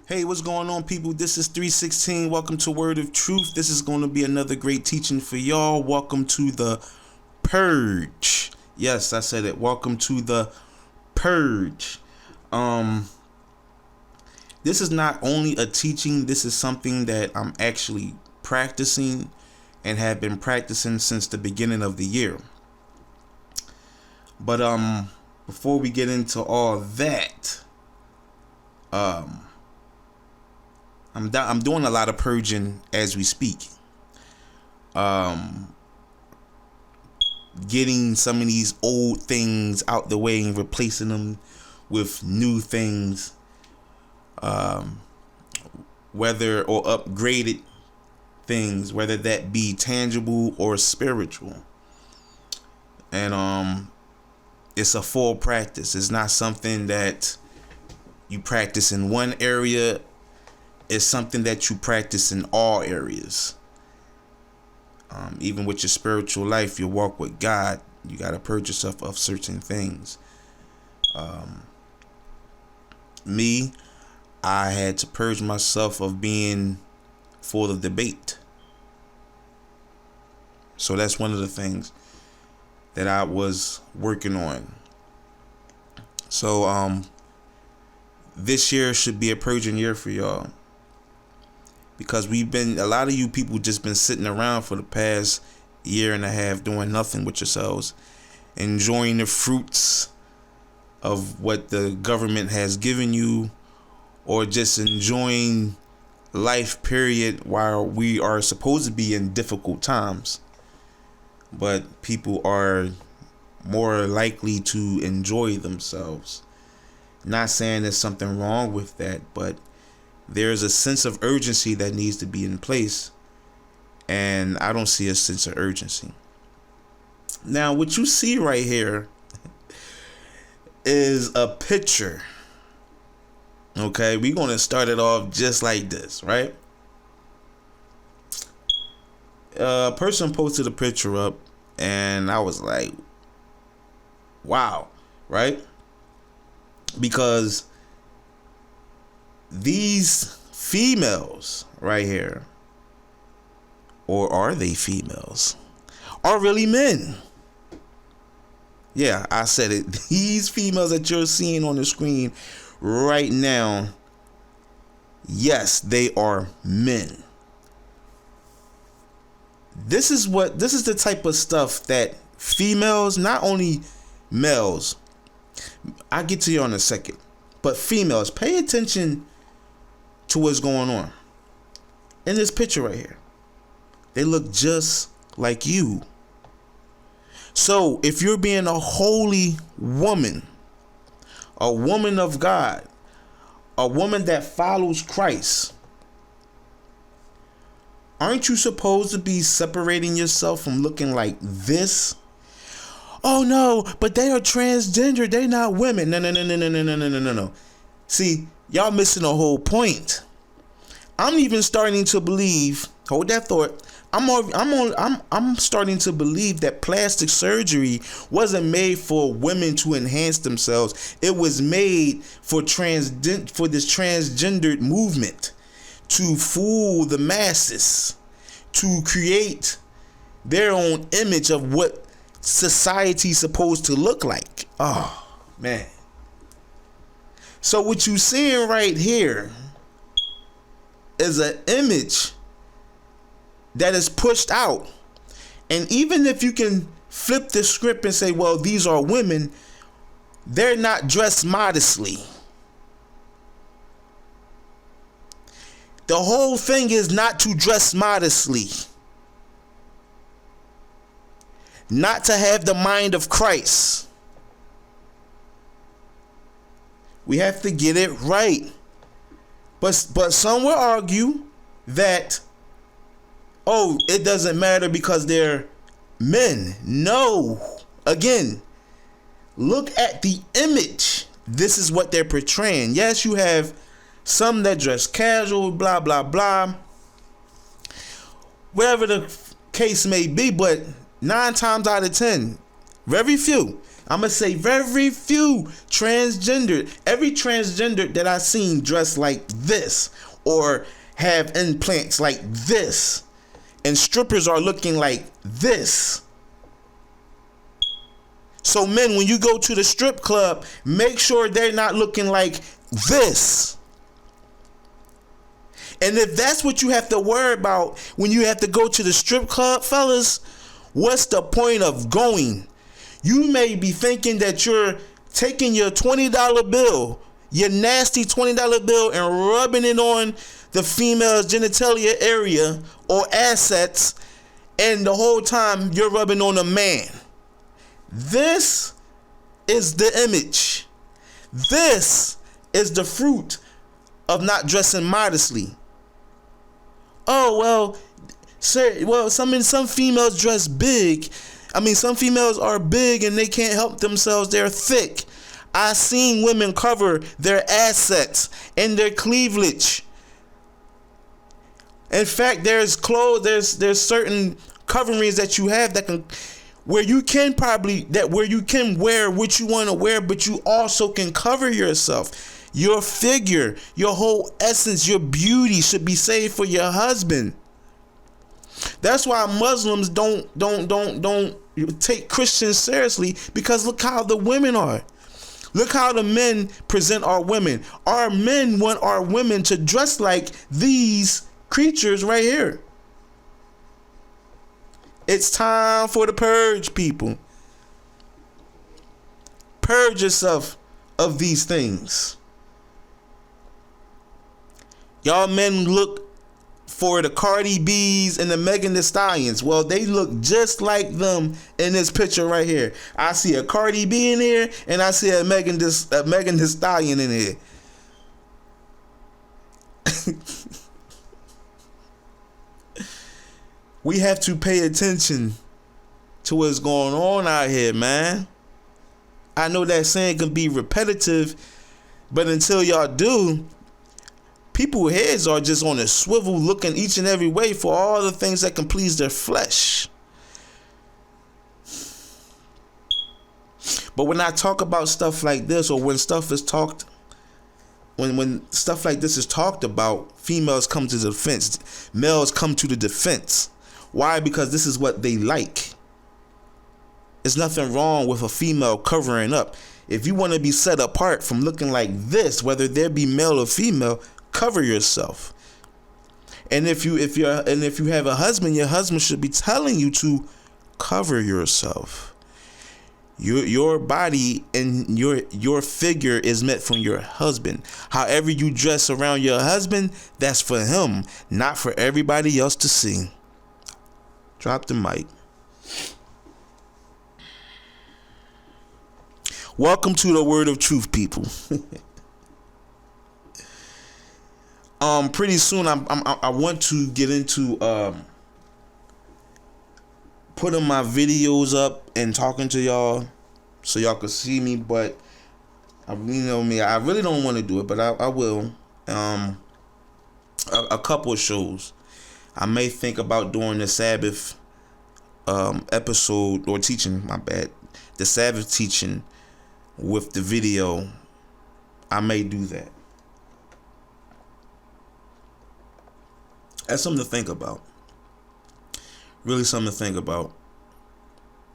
Hey, what's going on, people? This is 316. Welcome to Word of Truth. This is going to be another great teaching for y'all. Welcome to the Purge. Yes, I said it. Welcome to the Purge. This is not only a teaching, this is something that I'm actually practicing and have been practicing since the beginning of the year. But before we get into all that, I'm doing a lot of purging as we speak. Getting some of these old things out the way and replacing them with new things, whether or upgraded things, whether that be tangible or spiritual. And it's a full practice. It's not something that you practice in one area. It's something that you practice in all areas. Even with your spiritual life, your walk with God, you got to purge yourself of certain things. I had to purge myself of being full of debate. So that's one of the things that I was working on. So this year should be a purging year for y'all. Because a lot of you people just been sitting around for the past year and a half doing nothing with yourselves, enjoying the fruits of what the government has given you, or just enjoying life, period, while we are supposed to be in difficult times. But people are more likely to enjoy themselves. Not saying there's something wrong with that, but there's a sense of urgency that needs to be in place, and I don't see a sense of urgency. Now, what you see right here is a picture. Okay, we're going to start it off just like this, right? A person posted a picture up, and I was like, wow, right? Because these females right here, or are they females, are really men. Yeah, I said it. These females that you're seeing on the screen right now, yes, they are men. This is the type of stuff that females, not only males, I'll get to you in a second, but females, pay attention to what's going on in this picture right here. They look just like you. So if you're being a holy woman, a woman of God, a woman that follows Christ, aren't you supposed to be separating yourself from looking like this? Oh no, but they are transgender. They're not women. No. See, y'all missing the whole point. I'm even starting to believe. Hold that thought. I'm starting to believe that plastic surgery wasn't made for women to enhance themselves. It was made for this transgendered movement to fool the masses, to create their own image of what society's supposed to look like. Oh man. So what you seeing right here is an image that is pushed out. And even if you can flip the script and say, well, these are women, they're not dressed modestly. The whole thing is not to dress modestly. Not to have the mind of Christ. We have to get it right. But some will argue that, oh, it doesn't matter because they're men. No. Again, look at the image. This is what they're portraying. Yes, you have some that dress casual, blah, blah, blah. Whatever the case may be, but 9 times out of 10, very few, I'm going to say very few transgender. Every transgender that I seen dressed like this or have implants like this. And strippers are looking like this. So men, when you go to the strip club, make sure they're not looking like this. And if that's what you have to worry about when you have to go to the strip club, fellas, what's the point of going? You may be thinking that you're taking your $20 bill, your nasty $20 bill, and rubbing it on the female's genitalia area or assets, and the whole time you're rubbing on a man. This is the image. This is the fruit of not dressing modestly. Oh, well, sir, well, some females dress big. I mean, some females are big and they can't help themselves. They're thick. I seen women cover their assets and their cleavage. In fact, there's certain coverings that you have that can, where you can wear what you want to wear, but you also can cover yourself. Your figure, your whole essence, your beauty should be saved for your husband. That's why Muslims don't take Christians seriously, because look how the women are. Look how the men present our women. Our men want our women to dress like these creatures right here. It's time for the purge, people. Purge yourself of these things. Y'all men look for the Cardi B's and the Megan Thee Stallions. Well, they look just like them in this picture right here. I see a Cardi B in here, and I see a Megan Thee Stallion in here. We have to pay attention to what's going on out here, man. I know that saying can be repetitive, but until y'all do, people's heads are just on a swivel looking each and every way for all the things that can please their flesh. But when I talk about stuff like this, or when stuff is talked, when stuff like this is talked about, females come to the defense. Males come to the defense. Why? Because this is what they like. There's nothing wrong with a female covering up. If you want to be set apart from looking like this, whether there be male or female, cover yourself. And if you have a husband, your husband should be telling you to cover yourself. Your body and your figure is meant for your husband. However you dress around your husband, that's for him, not for everybody else to see. Drop the mic. Welcome to the Word of Truth, people. Pretty soon I want to get into putting my videos up and talking to y'all so y'all can see me, but I really don't want to do it, but I will. A couple of shows. I may think about doing the Sabbath episode or teaching, the Sabbath teaching with the video. I may do that. That's something to think about. Really something to think about.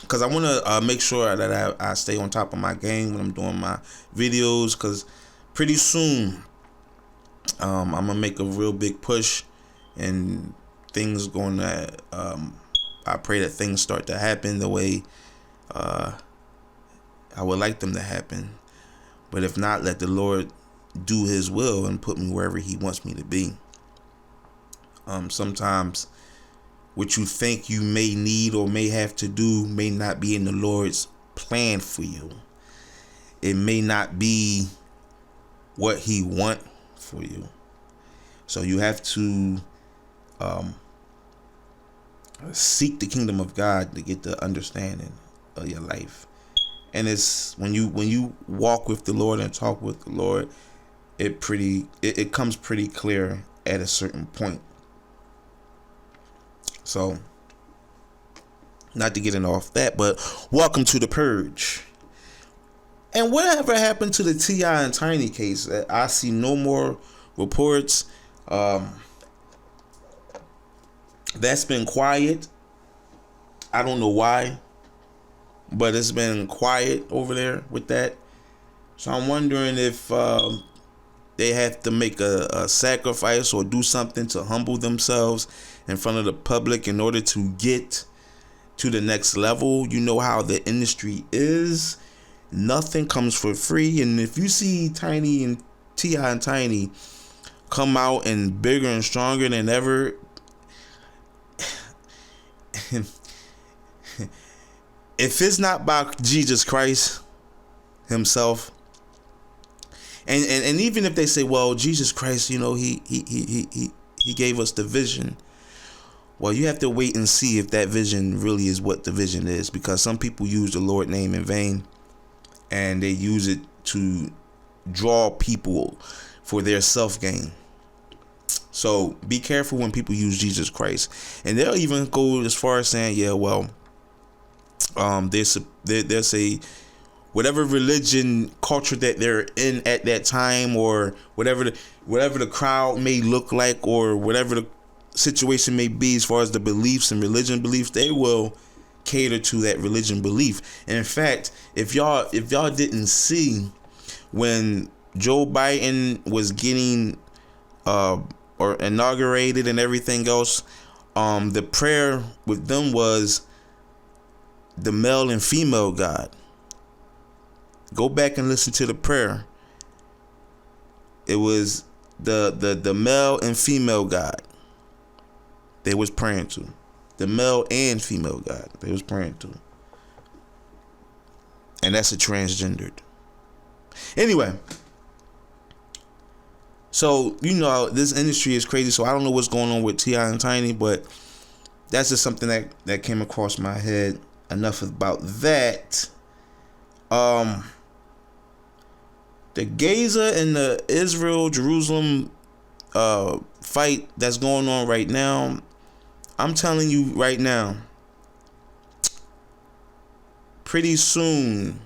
Because I want to make sure that I stay on top of my game when I'm doing my videos. Because pretty soon, I'm going to make a real big push. And things going to... I pray that things start to happen the way I would like them to happen. But if not, let the Lord do His will and put me wherever He wants me to be. Sometimes what you think you may need or may have to do may not be in the Lord's plan for you. It may not be what He wants for you. So you have to seek the kingdom of God to get the understanding of your life. And it's when you walk with the Lord and talk with the Lord, it comes pretty clear at a certain point. So, not to get off that, but welcome to the Purge. And whatever happened to the T.I. and Tiny case? I see no more reports. That's been quiet. I don't know why, but it's been quiet over there with that. So I'm wondering if they have to make a sacrifice or do something to humble themselves in front of the public in order to get to the next level. You know how the industry is. Nothing comes for free. And if you see Tiny and T.I. and Tiny come out and bigger and stronger than ever, if it's not by Jesus Christ himself, and even if they say, well, Jesus Christ, you know, he gave us the vision. Well, you have to wait and see if that vision really is what the vision is, because some people use the Lord name in vain, and they use it to draw people for their self gain. So be careful when people use Jesus Christ. And they'll even go as far as saying, yeah, well, they'll say whatever religion culture that they're in at that time, or whatever the crowd may look like, or whatever the situation may be as far as the beliefs and religion beliefs, they will cater to that religion belief. And in fact, if y'all didn't see when Joe Biden was getting or inaugurated and everything else, the prayer with them was the male and female God. Go back and listen to the prayer. It was the male and female God they was praying to. The male and female God they was praying to. And that's a transgendered. Anyway, so, you know, this industry is crazy, so I don't know what's going on with T.I. and Tiny, but that's just something that came across my head. Enough about that. The Gaza and the Israel-Jerusalem fight that's going on right now, I'm telling you right now, pretty soon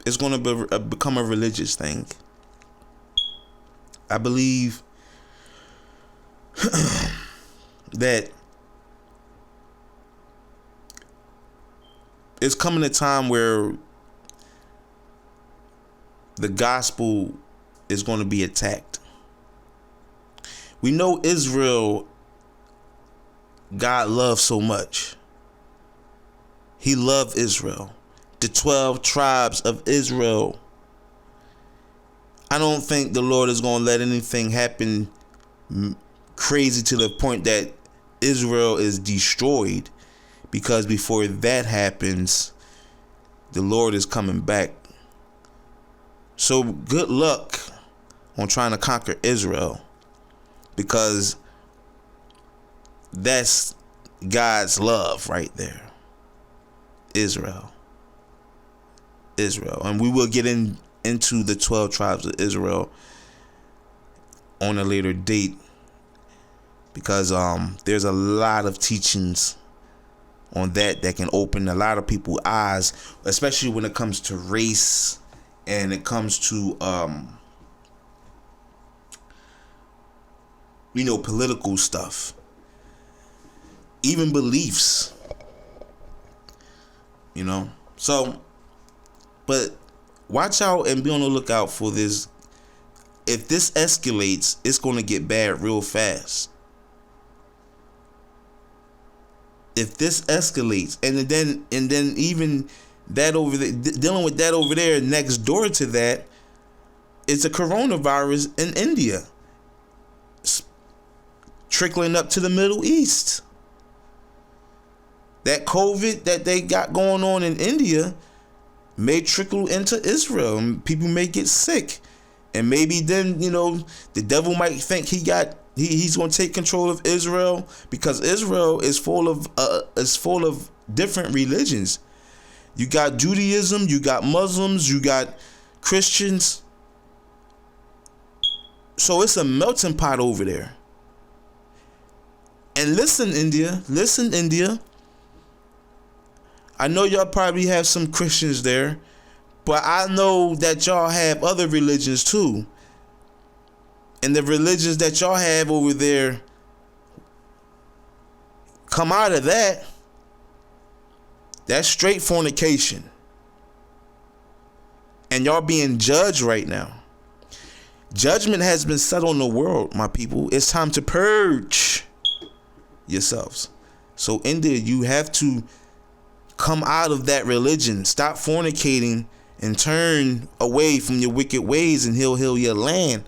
it's going to become a religious thing. I believe that it's coming a time where the gospel is going to be attacked. We know Israel, God loved so much. He loved Israel. The 12 tribes of Israel. I don't think the Lord is going to let anything happen crazy to the point that Israel is destroyed, because before that happens, the Lord is coming back. So good luck on trying to conquer Israel, because that's God's love right there. Israel. And we will get into the 12 tribes of Israel on a later date, because there's a lot of teachings on that can open a lot of people's eyes, especially when it comes to race and it comes to political stuff, even beliefs, so, but watch out and be on the lookout for this. If this escalates, it's going to get bad real fast. If this escalates, and then even that over there, dealing with that over there, next door to that is a coronavirus in India, trickling up to the Middle East. That COVID that they got going on in India may trickle into Israel, and people may get sick, and maybe then the devil might think he's going to take control of Israel, because Israel is full of different religions. You got Judaism, you got Muslims, you got Christians. So it's a melting pot over there. And listen, India. I know y'all probably have some Christians there, But I know that y'all have other religions too. And the religions that y'all have over there come out of that. That's straight fornication. And y'all being judged right now. Judgment has been set on the world, my people. It's time to purge yourselves. So India, you have to come out of that religion. Stop fornicating and turn away from your wicked ways, and he'll heal your land.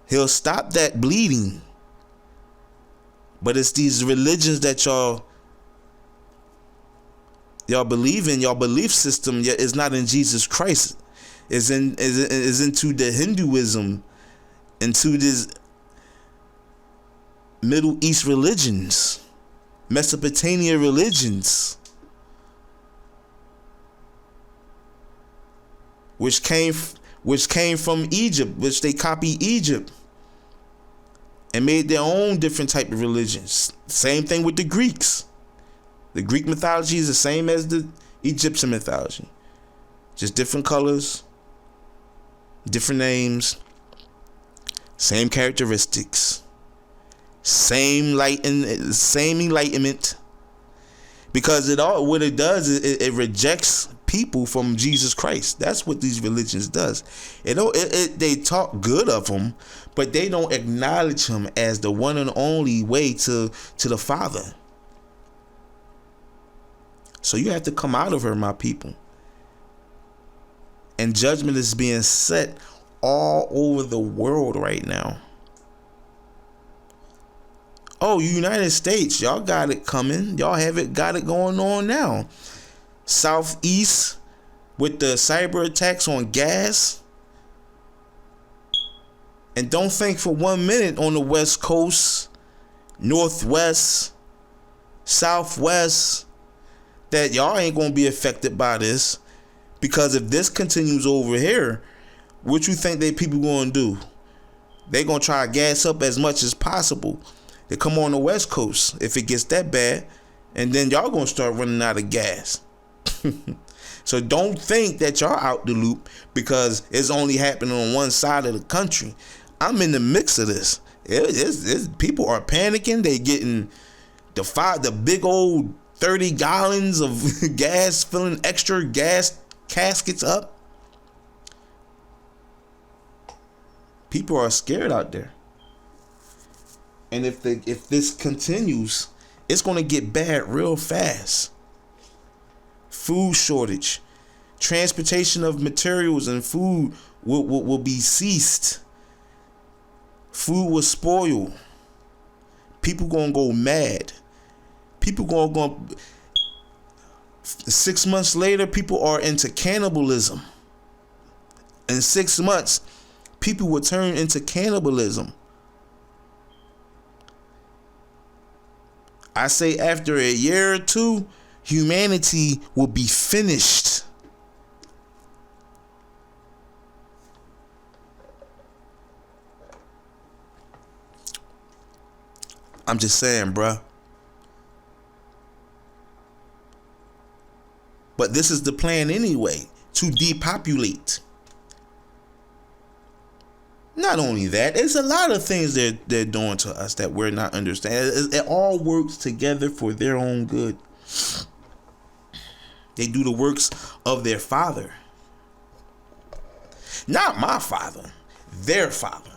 He'll stop that bleeding. But it's these religions that y'all believe in. Your belief system is not in Jesus Christ. Is into the Hinduism, into this Middle East religions, Mesopotamia religions, which came from Egypt, which they copied Egypt and made their own different type of religions. Same thing with the Greeks. The Greek mythology is the same as the Egyptian mythology, just different colors, different names, same characteristics, same enlightenment. Because what it does is it rejects people from Jesus Christ. That's what these religions does. They talk good of him, but they don't acknowledge him as the one and only way to the Father. So you have to come out of her, my people. And judgment is being set all over the world right now. Oh, United States, y'all got it coming. Y'all got it going on now. Southeast with the cyber attacks on gas. And don't think for 1 minute on the West Coast, Northwest, Southwest, that y'all ain't gonna be affected by this. Because if this continues over here, what you think people gonna do? They gonna try to gas up as much as possible. They come on the West Coast if it gets that bad, and then y'all gonna start running out of gas. So don't think that y'all out the loop because it's only happening on one side of the country. I'm in the mix of this. People are panicking. They getting the big old 30 gallons of gas, filling extra gas caskets up. People are scared out there. And if this continues, it's going to get bad real fast. Food shortage, transportation of materials and food will be ceased. Food will spoil. People going to go mad. People going to 6 months later, people are into cannibalism. In 6 months, people will turn into cannibalism. I say after a year or two, humanity will be finished. I'm just saying, bruh. But this is the plan anyway, to depopulate. Not only that, it's a lot of things they're doing to us that we're not understanding. It all works together for their own good. They do the works of their father. Not my father, their father.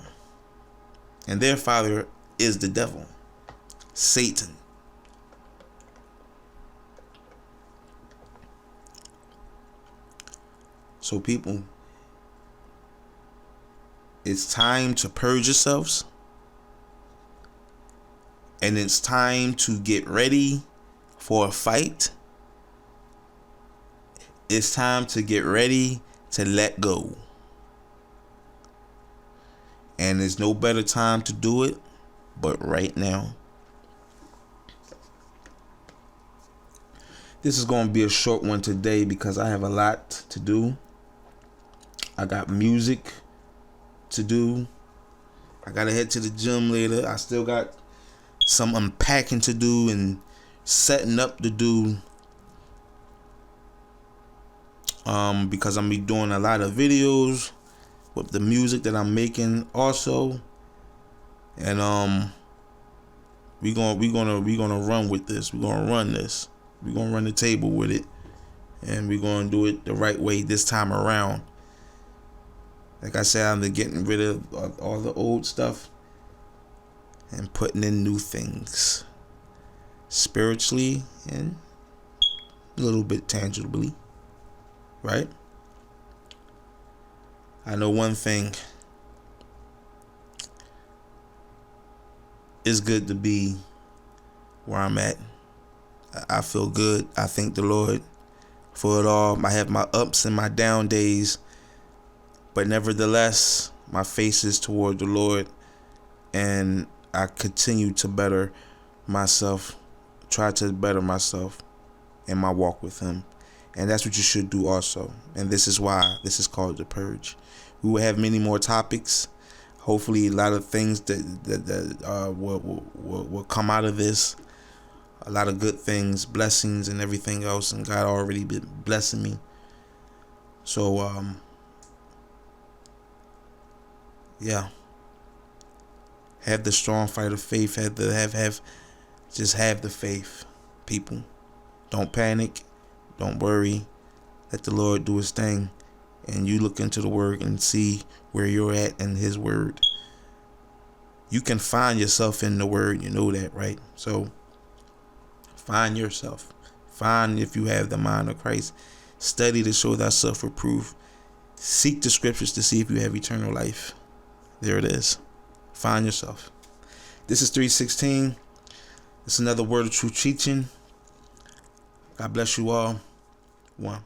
And their father is the devil, Satan. So people, it's time to purge yourselves. And it's time to get ready for a fight. It's time to get ready to let go. And there's no better time to do it but right now. This is going to be a short one today because I have a lot to do. I got music to do. I got to head to the gym later. I still got some unpacking to do and setting up to do. because I'm be doing a lot of videos with the music that I'm making also. And we gonna run with this. We're gonna run this. We're gonna run the table with it. And we're gonna do it the right way this time around. Like I said, I'm getting rid of all the old stuff and putting in new things. Spiritually and a little bit tangibly. Right? I know one thing. It's good to be where I'm at. I feel good. I thank the Lord for it all. I have my ups and my down days, but nevertheless, my face is toward the Lord, and I continue to better myself, try to better myself in my walk with Him. And that's what you should do also. And this is why this is called the Purge. We will have many more topics. Hopefully, a lot of things that will come out of this. A lot of good things, blessings, and everything else. And God already been blessing me. So, yeah. Have the strong fight of faith. Just have the faith, people. Don't panic. Don't worry. Let the Lord do His thing. And you look into the Word and see where you're at in His Word. You can find yourself in the Word. You know that, right? So, find yourself. Find if you have the mind of Christ. Study to show thyself approved. Seek the scriptures to see if you have eternal life. There it is. Find yourself. This is 316. It's another word of truth teaching. God bless you all. One.